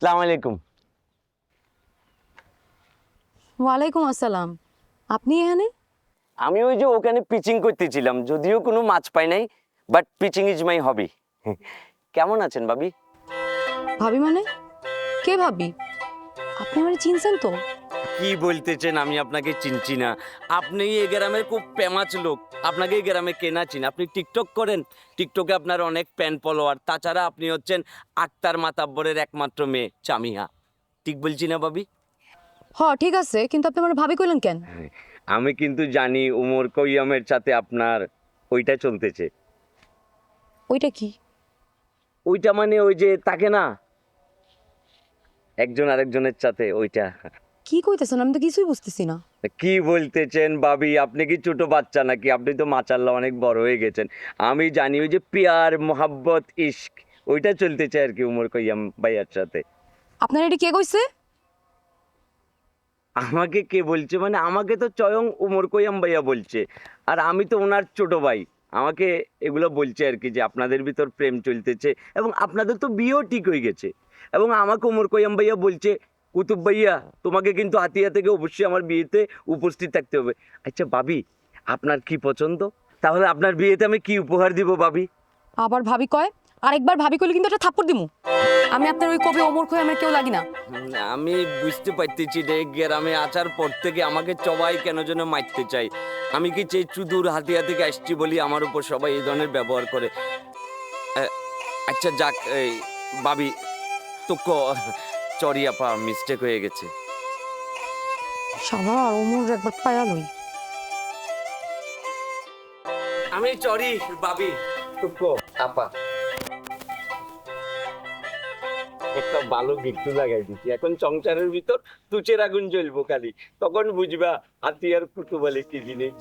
আসসালামু আলাইকুম। ওয়ালাইকুম আসসালাম। আপনি এখানে? আমি ওই যে ওখানে পিচিং করতেছিলাম, যদিও কোনো মাছ পাই নাই, বাট পিচিং ইজ মাই হবি। কেমন আছেন ভাবি? ভাবি মানে? কে ভাবি? আপনি আমারে চিনছেন তো? কি বলতেছেন? আমি আপনাকে চিনছি না? আপনি এই গ্রামের খুব ফেমাস লোক, আপনাকে এই গ্রামে কেনা চিন। আপনি টিকটক করেন, টিকটকে আপনার অনেক ফ্যান ফলোয়ার। তাছাড়া আপনি হচ্ছেন আক্তার মাতাব্বরের একমাত্র মেয়ে চামিহা। ঠিক বলছি না ভাবি? ঠিক আছে, কিন্তু আপনি আমার ভাবি কইলেন কেন? আমি কিন্তু জানি উমর কইয়ামের সাথে আপনার ওইটা চলতেছে। ওইটা কি? ওইটা মানে ওই যে তাকে না, একজন আরেকজনের সাথে ওইটা। কি কইতেছেন? আমি তো কিছুই বুঝতেছি না। কি বলতেছেন ভাবি? আপনি কি ছোট বাচ্চা নাকি? আপনি তো মাশাআল্লাহ অনেক বড় হয়ে গেছেন। আমি জানি ওই যে পিয়ার মোহাব্বত ইশক ওইটা চলতেছে আর কি উমর কইয়াম ভাইয়ার সাথে। আপনার এটা কে কইছে? আমাকে কে বলছে মানে? আমাকে তো স্বয়ং উমর কইয়াম ভাইয়া বলছে, আর আমি তো ওনার ছোট ভাই। আমাকে এগুলো বলছে আর কি যে আপনাদের ভিতর প্রেম চলতেছে এবং আপনাদের তো বিয়েও ঠিক হয়ে গেছে। এবং আমাকে উমর কইয়াম ভাইয়া বলছে, কুতুব ভাইয়া তোমাকে কিন্তু হাতিয়া থেকে অবশ্যই আমার বিয়েতে উপস্থিত থাকতে হবে। আচ্ছা ভাবি, আপনার কি পছন্দ? তাহলে আপনার বিয়েতে আমি কি উপহার দিব ভাবি? আবার ভাবি কয়? আরেকবার ভাবি কইলে কিন্তু একটা থাপ্পড় দিমু। আমি আপনার ওই কবি ওমর খই আমার কেউ লাগি না। আমি বুঝতে পারতেছি যে গ্রামে আসার পর থেকে আমাকে সবাই কেন যেন মারতে চাই। আমি কি সেই সুদূর হাতিয়া থেকে আসছি বলি আমার উপর সবাই এই ধরনের ব্যবহার করে। আচ্ছা যাক, এই ভাবি তো সরি আপা, মিস্টেক হয়ে গেছে। শালা ওমর একবার পায়া লই। আমি সরি ভাবি, তো আপা একটা ভালো গিট্টু লাগাই দিচ্ছি। এখন সংসারের ভিতর তুচের আগুন জ্বলবো খালি, তখন বুঝবা হাতিয়ার ফুটু বলে কি জিনিস।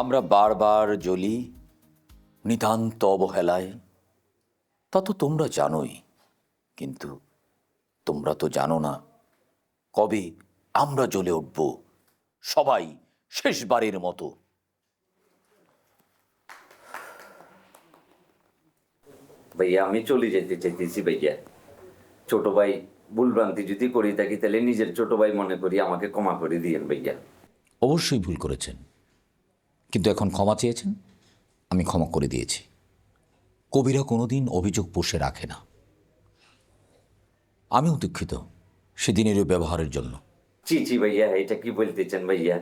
আমরা বারবার জ্বলি নিতান্ত অবহেলায়, তা তো তোমরা জানোই। কিন্তু তোমরা তো জানো না কবে আমরা জ্বলে উঠব সবাই শেষবারের মতো। ভাইয়া আমি চলে যেতে চাইতেছি ভাইয়া। ছোট ভাই ভুলভ্রান্তি যদি করি থাকি তাহলে নিজের ছোট ভাই মনে করি, আমাকে ক্ষমা করে দিয়েন ভাইয়া। অবশ্যই ভুল করেছেন, কিন্তু এখন ক্ষমা চেয়েছেন, আমি ক্ষমা করে দিয়েছি। কবিরা কোনোদিন অভিযোগ পুষে রাখে না। আমিও দুঃখিত সেদিনের ওই ব্যবহারের জন্য। জি জি ভাইয়া, এটা কি বলতেছেন ভাইয়া?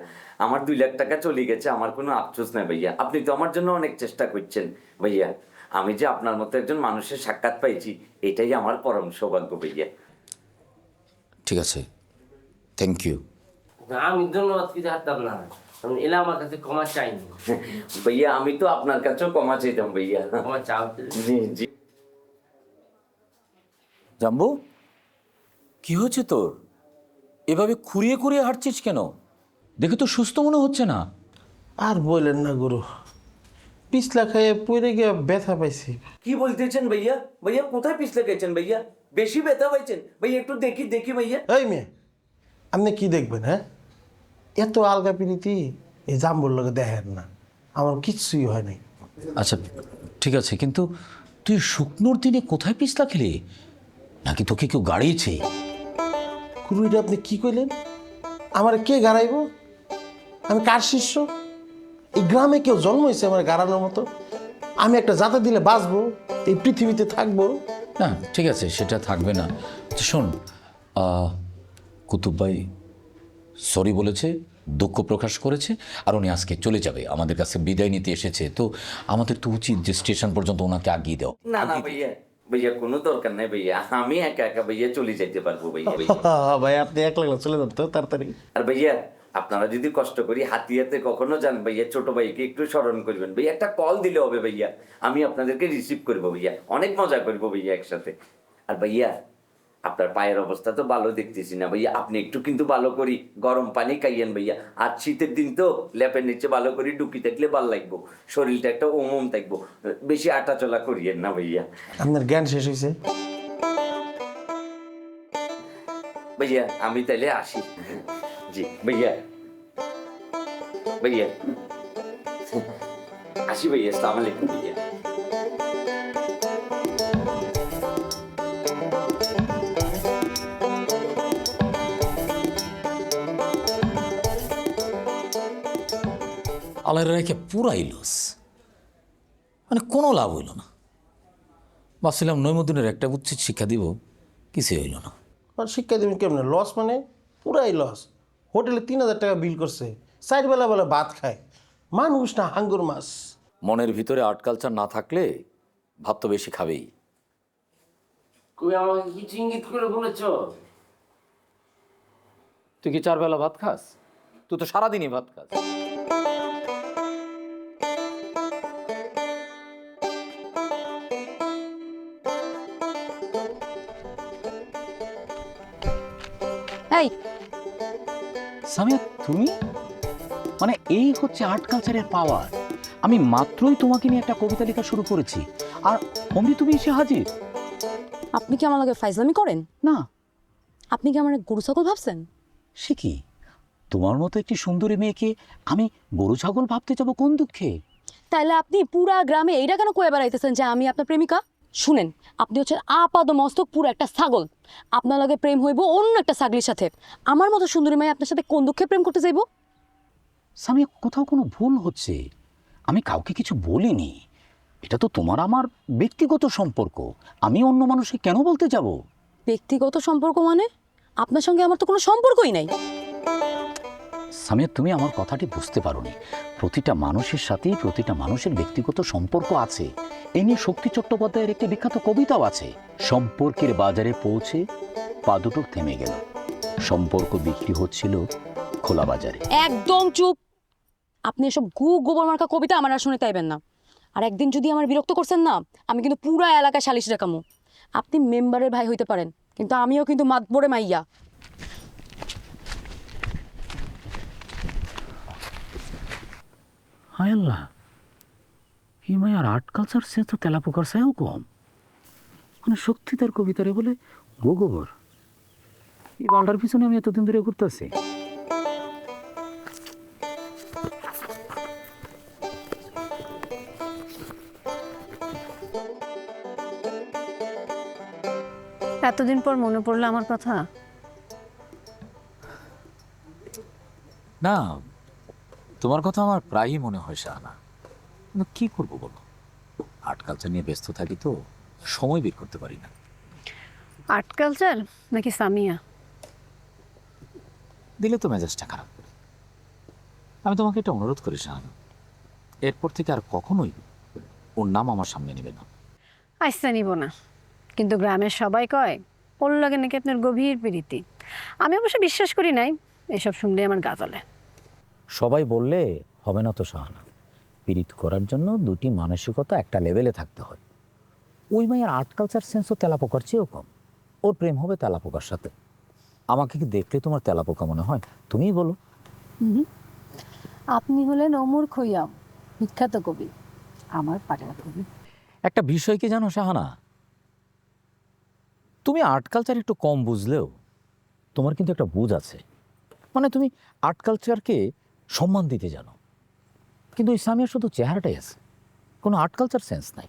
আমার 2 লাখ টাকা চলে গেছে, আমার কোনো আফসোস নাই ভাইয়া। আপনি তো আমার জন্য অনেক চেষ্টা করছেন ভাইয়া। আমি যে আপনার মতো একজন মানুষের সাক্ষাৎ পাইছি, এটাই আমার পরম সৌভাগ্য ভাইয়া। ঠিক আছে, থ্যাংক ইউ। আমি ধন্যবাদ কিছু হারতাম না, কারণ এলা আমার কাছে ক্ষমা চাইনি। ভাইয়া আমি তো আপনার কাছেও ক্ষমা চাইতাম ভাইয়া। ক্ষমা চাও? জি জি। জাম্বু, কি হয়েছে তোর? এভাবে খুঁড়িয়ে খুঁড়িয়ে হাঁটছিস কেন? দেখে তো সুস্থ মনে হচ্ছে না। আর বললেন না গুরু, পিছলা খাইয়ে পড়ে গিয়ে ব্যথা পাইছি। কি বলতেছেন ভাইয়া? ভাইয়া কোথায় পিছলে গেছেন ভাইয়া? বেশি ব্যথা পাইছেন ভাইয়া? একটু দেখি দেখি ভাইয়া। এই মেয়ে, আপনি কি দেখবেন? হ্যাঁ, এত আলগা পিরিতি এই জাম্বুর লোকে দেখেন না, আমার কিচ্ছুই হয় নাই। আচ্ছা ঠিক আছে, কিন্তু তুই শুকনোর দিনে কোথায় পিছলা খেলি? নাকি তোকে কেউ গাড়িয়েছে? গুরু, এটা আপনি কি কইলেন? আমার কে গাড়াইব? আমি কার শিষ্য? এই গ্রামে কেউ জন্ম হয়েছে আমার গাড়ানোর মতো? আমি একটা জাতে দিলে বাঁচবো, এই পৃথিবীতে থাকবো? না ঠিক আছে, সেটা থাকবে না। তো শোন, কুতুব ভাই সরি বলেছে, দুঃখ প্রকাশ করেছে, আর উনি আজকে চলে যাবে, আমাদের কাছে বিদায় নিতে এসেছে। তো আমাদের তো উচিত যে স্টেশন পর্যন্ত ওনাকে আগিয়ে দেওয়া। না না ভাইয়া, ভাইয়া কোনো দরকার নাই ভাইয়া, আমি একা একা ভাইয়া চলে যাইতে পারবো ভাইয়া। ভাই আপনি এক লাগলে চলে যান তো তাড়াতাড়ি। আর ভাইয়া আপনারা যদি কষ্ট করি হাতিয়াতে কখনো যান ভাইয়া, ছোট ভাইকে একটু স্মরণ করবেন ভাইয়া, একটা কল দিলে হবে ভাইয়া, আমি আপনাদেরকে রিসিভ করবো ভাইয়া, অনেক মজা করবো ভাইয়া একসাথে। আর ভাইয়া আপনার পায়ের অবস্থা তো ভালো দেখতেছি না ভাইয়া, আপনি একটু কিন্তু ভালো করি গরম পানি খাইয়েন ভাইয়া। আর শীতের দিন তো ল্যাপের নিচে ভালো করে ডুকি থাকলে ভালো লাগবো, শরীরটা একটা ওমম থাকবো, বেশি আটা চলা করিয়েন না ভাইয়া। আপনার জ্ঞান শেষ হয়েছে? ভাইয়া আমি তাইলে আসি। জি ভাইয়া, ভাইয়া আসি ভাইয়া, আসসালামু আলাইকুম ভাইয়া। আল্লাহর রেখে পুরাই লস, মানে কোনো লাভ হইল না। ভাবছিলাম নৈমুদ্দিনের একটা উচিত শিক্ষা দিব, কিছুই হইল না। আর শিক্ষা দেবেন কেমন? লস মানে পুরাই লস। হোটেলে 3000 টাকা বিল করছে, 4 বেলা বেলা ভাত খায়, মানুষ না হাঙ্গুর মাছ। মনের ভিতরে আর্ট কালচার না থাকলে ভাত তো বেশি খাবেই। কই আমাকে কিছু ইঙ্গিত করে বলেছ? তুই কি 4 বেলা ভাত খাস? তুই তো সারাদিনই ভাত খাস। এই সামিয়া তুমি, মানে এই হচ্ছে আর্ট কালচারের পাওয়ার। আমি মাত্রই তোমাকে নিয়ে একটা কবিতা লেখা শুরু করেছি, আর অমনি তুমি এসে হাজির। আপনি কি আমার লগে ফাইজলামি করেন? না আপনি কি আমার গরু ছাগল ভাবছেন? সে কি, তোমার মতো একটি সুন্দরী মেয়েকে আমি গরু ছাগল ভাবতে যাবো কোন দুঃখে? তাইলে আপনি পুরা গ্রামে এইটা কেন কয়ে বেড়াইতেছেন যে আমি আপনার প্রেমিকা? শুনেন, আপনি হচ্ছেন আপাদ মস্তক পুরো একটা ছাগল। আপনার লগে প্রেম হইব অন্য একটা ছাগলির সাথে। আমার মতো সুন্দরী মেয়ে আপনার সাথে কোন দুঃখে প্রেম করতে যাইব? সামিয়া কোথাও কোনো ভুল হচ্ছে, আমি কাউকে কিছু বলিনি। এটা তো তোমার আমার ব্যক্তিগত সম্পর্ক, আমি অন্য মানুষকে কেন বলতে যাব? ব্যক্তিগত সম্পর্ক মানে? আপনার সঙ্গে আমার তো কোনো সম্পর্কই নাই। সামিয়া তুমি আমার কথাটি বুঝতে পারোনি। প্রতিটা মানুষের সাথেই প্রতিটা মানুষের ব্যক্তিগত সম্পর্ক আছে। এ নিয়ে শক্তি চট্টোপাধ্যায়ের একটি বিখ্যাত কবিতাও আছে। সম্পর্কের বাজারে পৌঁছে পা দুটো থেমে গেল, সম্পর্ক বিক্রি হচ্ছিল খোলা বাজারে। একদম চুপ! আপনি এসব গোবর মার্কা কবিতা আমার আর শুনে চাইবেন না। আর একদিন যদি আমার বিরক্ত করছেন না, আমি কিন্তু পুরা এলাকায় সালিশ ডাকামু। আপনি মেম্বারের ভাই হইতে পারেন, কিন্তু আমিও কিন্তু মাতবরে মাইয়া। হায় আল্লাহ, এই মায়ার আর্ট কালচার সে তো তেলাপোকার সায়াও কম। মানে শক্তি তার কবিতারে বলে গোবর। এই বালটার পিছনে আমি এতদিন ধরে ঘুরতেছি। এতদিন পর মনে পড়লো আমার কথা? না, তোমার কথা আমার প্রায়ই মনে হয় শাহানা, কিন্তু কি করবো বলো, আর্ট কালচার নিয়ে ব্যস্ত থাকি তো সময় বের করতে পারি না। আর্ট কালচার নাকি সামিয়া? দিলে তো মেজাজটা খারাপ করে। আমি তোমাকে একটা অনুরোধ করি শাহানা, এরপর থেকে আর কখনোই ওর নাম আমার সামনে নেবে না। আইসা নিব না, কিন্তু গ্রামের সবাই কয় ওর লাগে নাকি আপনার গভীর প্রীতি। আমি অবশ্য বিশ্বাস করি নাই, এসব শুনলে আমার গা জ্বলে। সবাই বললে হবে না তো শাহানা, পীড়িত করার জন্য দুটি মানসিকতা একটা লেভেলে থাকতে হয়। ওই মায়ের আর্ট কালচার সেন্সও তেলাপোকার চেয়েও কম। ওর প্রেম হবে তেলাপোকার সাথে। আমাকে কি দেখলে তোমার তেলাপোকা মনে হয়? তুমিই বলো। আপনি হলেন অমর খৈয়াম, বিখ্যাত কবি, আমার পাগলা কবি। একটা বিষয় কি জানো শাহানা, তুমি আর্ট কালচার একটু কম বুঝলেও তোমার কিন্তু একটা বুঝ আছে, মানে তুমি আর্ট কালচারকে সম্মান দিতে জানো। কিন্তু ওই সামিয়ার শুধু চেহারাটাই আছে, কোনো আর্ট কালচার সেন্স নাই।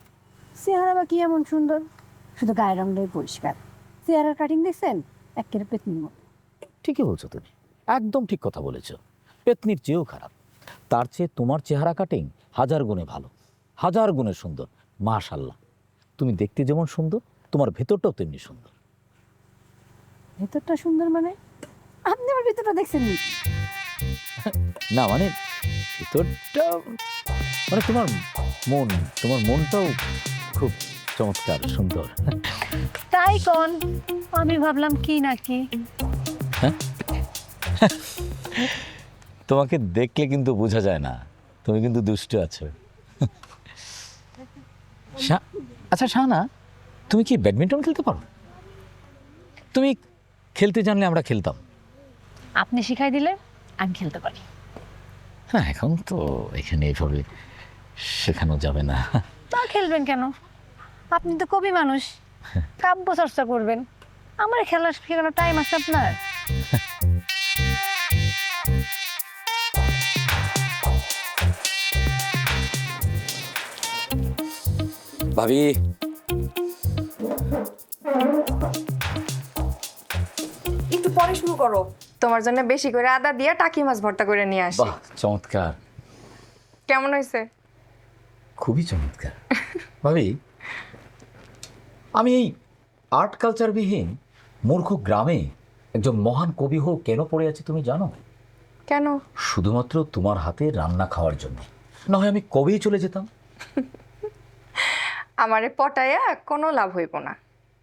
চেহারা বা কি এমন সুন্দর, শুধু গায়ের রংটাই পরিষ্কার। চেহারার কাটিং দেখছেন, একেবারে পেতনির মতো। ঠিকই বলছো তুমি, একদম ঠিক কথা বলেছো। পেতনির চেয়েও খারাপ। তার চেয়ে তোমার চেহারা কাটিং হাজার গুণে ভালো, হাজার গুণে সুন্দর। মাশাআল্লাহ, তুমি দেখতে যেমন সুন্দর, তোমার ভেতরটাও তেমনি সুন্দর। ভেতরটা সুন্দর মানে? আপনি আমার ভেতরটা দেখছেন নি? না মানে ভেতরটা, মানে তোমার মনটাও খুব চমৎকার, সুন্দর। তাই কোন, আমি ভাবলাম কি নাকি। তোমাকে দেখলে কিন্তু বোঝা যায় না, তুমি কিন্তু দুষ্ট আছো। আচ্ছা শাহানা, তুমি কি ব্যাডমিন্টন খেলতে পারো? তুমি খেলতে জানলে আমরা খেলতাম। আপনি শিখাই দিলে আমি খেলতে পারি। হ্যাঁ, এখন তো এখানে এইভাবে শেখানো যাবে না। তা খেলবেন কেন? আপনি তো কবি মানুষ, কাব্য চর্চা করবেন। আমার খেলার শেখানোর টাইম আছে আপনার? ভাবি, একটু পরে শুরু করো। তোমার জন্য বেশি করে আদা দিয়ে টাকি মাছ ভর্তা করে নিয়ে আসি। বাহ, চমৎকার, কেমন হয়েছে? খুবই চমৎকার। ভাবি, আমি এই আর্ট কালচারবিহীন মূর্খ গ্রামে একজন মহান কবি হোক কেন পড়ে আছি তুমি জানো? কেন? শুধুমাত্র তোমার হাতে রান্না খাওয়ার জন্য। না হয় আমি কবেই চলে যেতাম। আমারে পটায়া কোনো লাভ হইব না।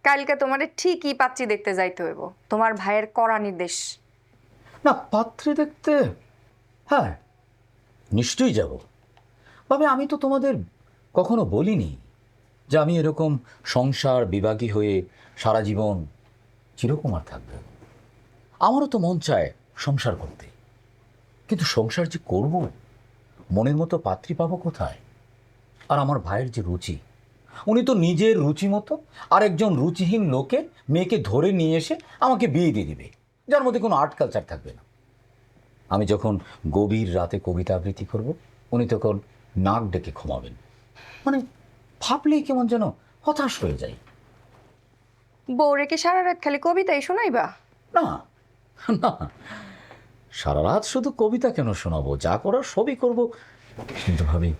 কালকে তোমারে ঠিকই পাচ্ছি দেখতে যাইতে হইব, তোমার ভাইয়ের কড়া নির্দেশ। না, পাত্রী দেখতে? হ্যাঁ, নিশ্চয়ই যাব। তবে আমি তো তোমাদের কখনো বলিনি যে আমি এরকম সংসার বিভাগী হয়ে সারা জীবন চিরকুমার থাকব। আমারও তো মন চায় সংসার করতে, কিন্তু সংসার যে করব, মনের মতো পাত্রী পাবো কোথায়? আর আমার ভাইয়ের যে রুচি, উনি তো নিজের রুচি মতো আর একজন রুচিহীন লোকে মেয়েকে ধরে নিয়ে এসে আমাকে বিয়ে দিয়ে দিবে, যার মধ্যে কোনো আর্ট কালচার থাকবে না। আমি যখন গভীর রাতে কবিতা আবৃত্তি করব, উনি তখন নাক ডেকে ঘুমাবেন। মানে ভাবলেই কেমন যেন হতাশ হয়ে যায়। বউরে কি সারা রাত খালি কবিতাই শোনাইবা? না না, সারা রাত শুধু কবিতা কেন শোনাবো, যা করার সবই করব, কিন্তু ভাবি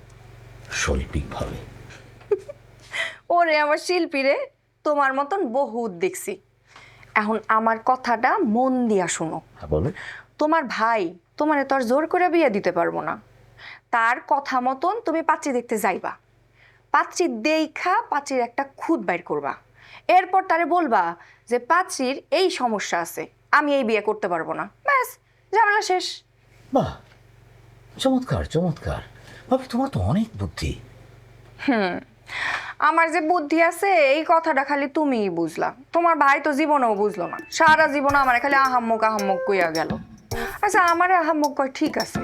শৈল্পিকভাবে। ওরে আমার শিল্পী রে, তোমার মতন বহুত দেখছি। এখন আমার কথাটা মন দিয়া শুনো। হ্যাঁ, বলো। তোমার ভাই তোমারে তো আর জোর করে বিয়ে দিতে পারবো না। তার কথা মতন তুমি পাত্রী দেখতে যাইবা, পাত্রী দেইখা পাত্রীর একটা খুদ বাইর করবা। এরপর তারে বলবা যে পাত্রীর এই সমস্যা আছে, আমি এই বিয়ে করতে পারবো না, ব্যাস ঝামেলা শেষ। বাহ, চমৎকার চমৎকার। ভাবি, তোমার তো অনেক বুদ্ধি। আমার যে বুদ্ধি আছে এই কথাটা খালি তুমিই বুঝলা, তোমার ভাই তো জীবনেও বুঝলো না। সারা জীবন আমার খালি আহাম্মক আহাম্মক কইয়া গেল। আচ্ছা, আমার আহাম্মক কয় ঠিক আছে,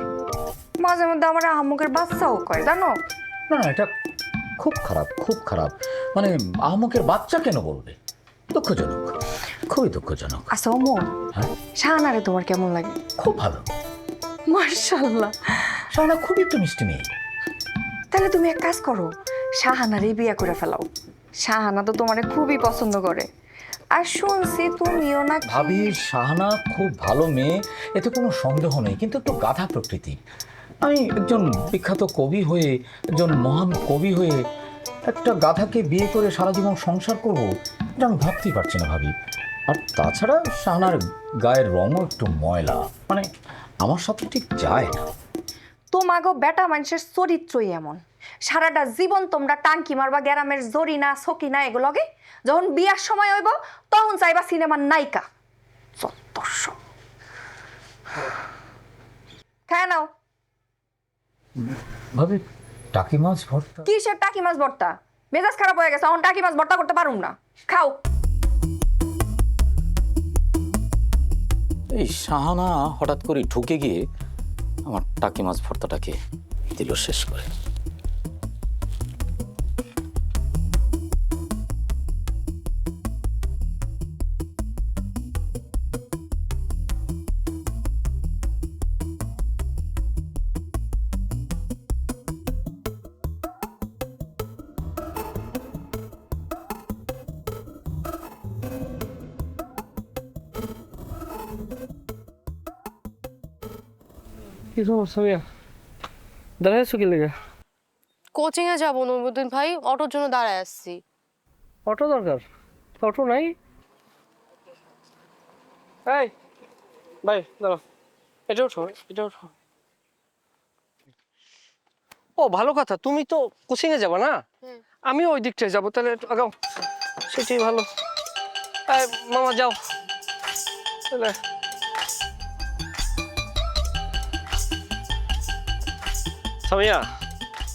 মাঝে মধ্যে আমার আহাম্মকের বাচ্চাও কয়, জানো? না না, এটা খুব খারাপ, খুব খারাপ। মানে আহমকের বাচ্চা কেন বলবে? দুঃখজনক, খুবই দুঃখজনক। আচ্ছা অমর, হ্যাঁ, শাহানারে তোমার কেমন লাগে? খুব ভালো। মার্শাল্লাহ। শাহানা খুবই একটু মিষ্টি মেয়ে। তাহলে তুমি এক কাজ করো, শাহানারই বিয়ে করে ফেলাও। শাহানা তো তোমারে খুবই পছন্দ করে। আর শুনছি তুমিও না। ভাবি, শাহানা খুব ভালো মেয়ে, এতে কোনো সন্দেহ নেই, কিন্তু একটু গাধা প্রকৃতি। আমি একজন বিখ্যাত কবি হয়ে, একজন মহান কবি হয়ে একটা গাধাকে বিয়ে করে সারা জীবন সংসার করব, এটা আমি ভাবতেই পারছি না ভাবি। আর তাছাড়া শাহানার গায়ের রঙও একটু ময়লা, মানে আমার সাথে ঠিক যায় না। তোমাগো বেটা মানুষের চরিত্রই এমন, সারাটা জীবন তোমরা টাঙ্কি মারবা গ্যারামের জরিনা সকিনা এগুলোকে, যখন বিয়ার সময় হইব তখন চাইবা সিনেমার নায়িকা। চত্বরস খায় নাও। ভাবি, টাকি মাছ ভর্তা? কিসের টাকি মাছ ভর্তা? মেজাজ খারাপ হয়ে গেছে, এখন টাকি মাছ ভর্তা করতে পারুম না। খাও। এই শাহানা হঠাৎ করে ঢুকে গিয়ে আমার টাকি মাছ ভর্তাটাকে দিল শেষ করে। কি সমস্যা মিয়া? দাঁড়ায় আছো কি লেগে? কোচিং এ যাবো নইমুদ্দিন ভাই, অটোর জন্য দাঁড়ায় আসছি। অটো দরকার? অটো নাই? এই ভাই দাঁড়াও, এটা ওঠো, এটা ওঠো। ও ভালো কথা, তুমি তো কোচিং এ যাবা না? আমিও ওই দিকটায় যাবো, তাহলে একটু আগাও, সেটাই ভালো। এই মামা যাও তাহলে। সামিয়া,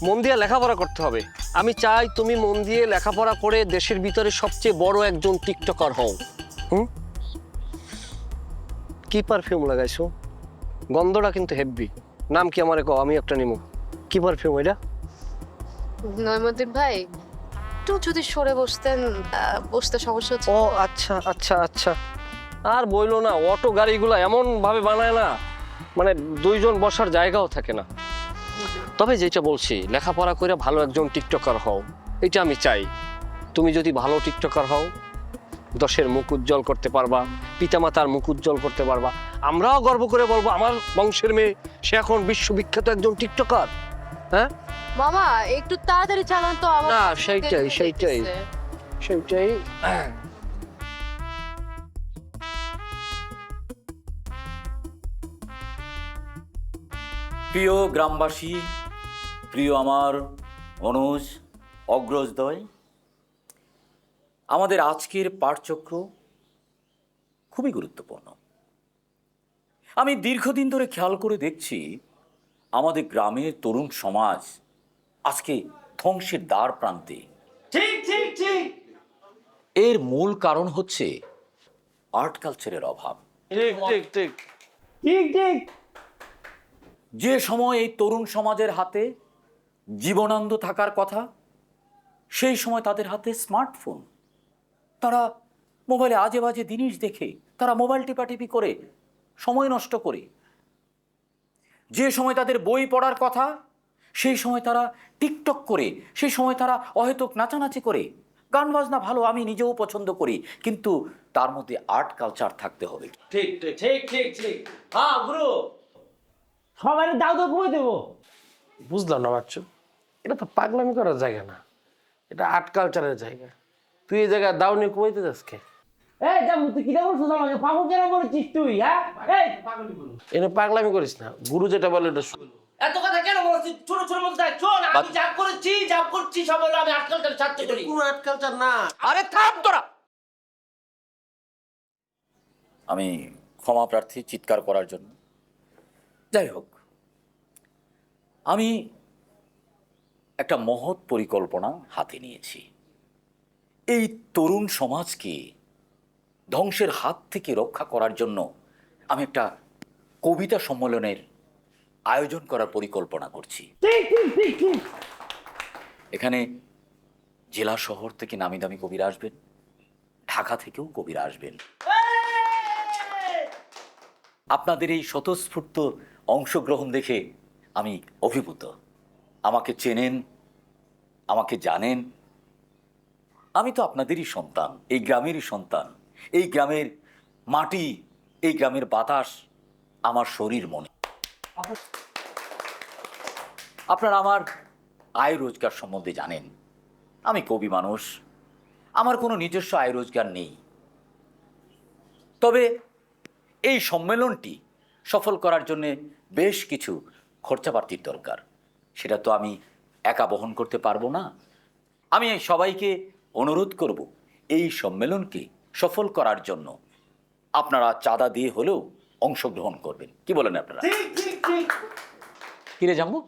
মন দিয়ে লেখাপড়া করতে হবে। আমি চাই তুমি মন দিয়ে লেখাপড়া করে দেশের ভিতরে সবচেয়ে বড় একজন টিকটকার হও। কি পারফিউম লাগাইছো? গন্ধটা কিন্তু হেভি। নাম কি আমারে কও, আমি একটা নিমু। কি পারফিউম এটা? নইমুদ্দিন ভাই একটু যদি সরে বসতেন, বসতে সমস্যা হচ্ছে। ও আচ্ছা আচ্ছা আচ্ছা, আর বইলো না, অটো গাড়িগুলো এমন ভাবে বানায় না, মানে দুইজন বসার জায়গাও থাকে না। তবে যেটা বলছি, লেখাপড়া করে ভালো একজন টিকটকার হও, এটা আমি চাই। তুমি যদি ভালো টিকটকার হও, দেশের মুখ উজ্জ্বল করতে পারবা, পিতামাতার মুখ উজ্জ্বল করতে পারবা। আমরাও গর্ব করে বলবো আমার বংশের মেয়ে সে এখন বিশ্ববিখ্যাত একজন টিকটকার। হ্যাঁ মামা একটু তাড়াতাড়ি চালান তো, আমার না, সেইটাই সেইটাই সেইটাই। প্রিয় গ্রামবাসী, প্রিয় আমার অনুজ অগ্রজদ্বয়, আমাদের আজকের পাঠচক্র খুবই গুরুত্বপূর্ণ। আমি দীর্ঘদিন ধরে খেয়াল করে দেখছি আমাদের গ্রামের তরুণ সমাজ আজকে ধ্বংসের দ্বার প্রান্তে। ঠিক ঠিক ঠিক, এর মূল কারণ হচ্ছে আর্ট কালচারের অভাব। ঠিক ঠিক ঠিক ঠিক ঠিক। যে সময় এই তরুণ সমাজের হাতে জীবনানন্দ থাকার কথা, সেই সময় তাদের হাতে স্মার্টফোন। তারা মোবাইলে আজে বাজে জিনিস দেখে, তারা মোবাইল টিপাটিপি করে সময় নষ্ট করে। যে সময় তাদের বই পড়ার কথা, সেই সময় তারা টিকটক করে, সেই সময় তারা অহেতুক নাচানাচি করে। গান বাজনা ভালো, আমি নিজেও পছন্দ করি, কিন্তু তার মধ্যে আর্ট কালচার থাকতে হবে। ঠিক ঠিক ঠিক ঠিক ঠিক। হ্যাঁ গুরু, সবাই দাও তো ঘুমিয়ে দেবো। বুঝলাম না বাচ্চু, এটা তো পাগলামি করার জায়গা না, এটা আর্ট কালচারের জায়গা। তুই এই জায়গায় দাও নিয়ে কমাইতে যাস কে? এই জামু, তুই কি বলছিস আমাকে? পাগল কেন বলছিস তুই? হ্যাঁ এই এনে পাগলামি করিস না, গুরু যেটা বলে এটা শুন। এত কথা কেন বলছিস? ছোট ছোট মতো দেখ, শোন, আমি যা করছি সব হলো আমি আজকালকার ছাত্র করি। কোনো আর্ট কালচার না। আরে থাম তোরা! আমি ক্ষমা প্রার্থী চিৎকার করার জন্য। যাই হোক, আমি একটা মহৎ পরিকল্পনা হাতে নিয়েছি। এই তরুণ সমাজকে ধ্বংসের হাত থেকে রক্ষা করার জন্য আমি একটা কবিতা সম্মেলনের আয়োজন করার পরিকল্পনা করছি। এখানে জেলা শহর থেকে নামি দামি কবিরা আসবেন, ঢাকা থেকেও কবিরা আসবেন। আপনাদের এই স্বতঃস্ফূর্ত অংশগ্রহণ দেখে আমি অভিভূত। আমাকে চেনেন, আমাকে জানেন, আমি তো আপনাদেরই সন্তান, এই গ্রামেরই সন্তান। এই গ্রামের মাটি, এই গ্রামের বাতাস আমার শরীর মনে। আপনারা আমার আয় রোজগার সম্বন্ধে জানেন। আমি কবি মানুষ, আমার কোনো নিজস্ব আয় রোজগার নেই। তবে এই সম্মেলনটি সফল করার জন্য বেশ কিছু খরচাপাতির দরকার। সেটা তো আমি একা বহন করতে পারবো না। আমি সবাইকে অনুরোধ করব, এই সম্মেলনকে সফল করার জন্য আপনারা চাঁদা দিয়ে হলেও অংশগ্রহণ করবেন। কি বলেন আপনারা? কিরে জানবো,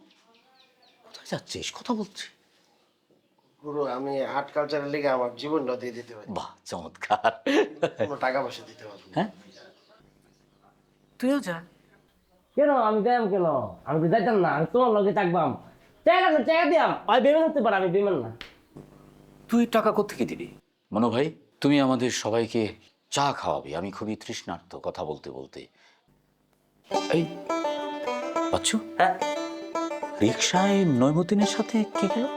কোথায় যাচ্ছিস? কথা বলছি। গুরু, আমি আর্ট কালচারের লেগে আমার জীবনটা দিয়ে দিতে পারি। বাহ, চমৎকার। কোনো টাকা পয়সা দিতে পারবো না। হ্যাঁ, তুইও যা। কেন আমি যাইম কেন? আমি তো যাইতাম না, আমি তোমার লগে থাকবাম। টাকা দিয়াম, ওই বেমেন হতে পারে, আমি বেমেন না। তুই টাকা কোত্থেকে দিবি? মনো ভাই, তুমি আমাদের সবাইকে চা খাওয়াবি। আমি খুবই তৃষ্ণার্ত কথা বলতে বলতে। এই বাচ্চু, হ্যাঁ, রিকশায় নৈমুদ্দিনের সাথে কে গেল?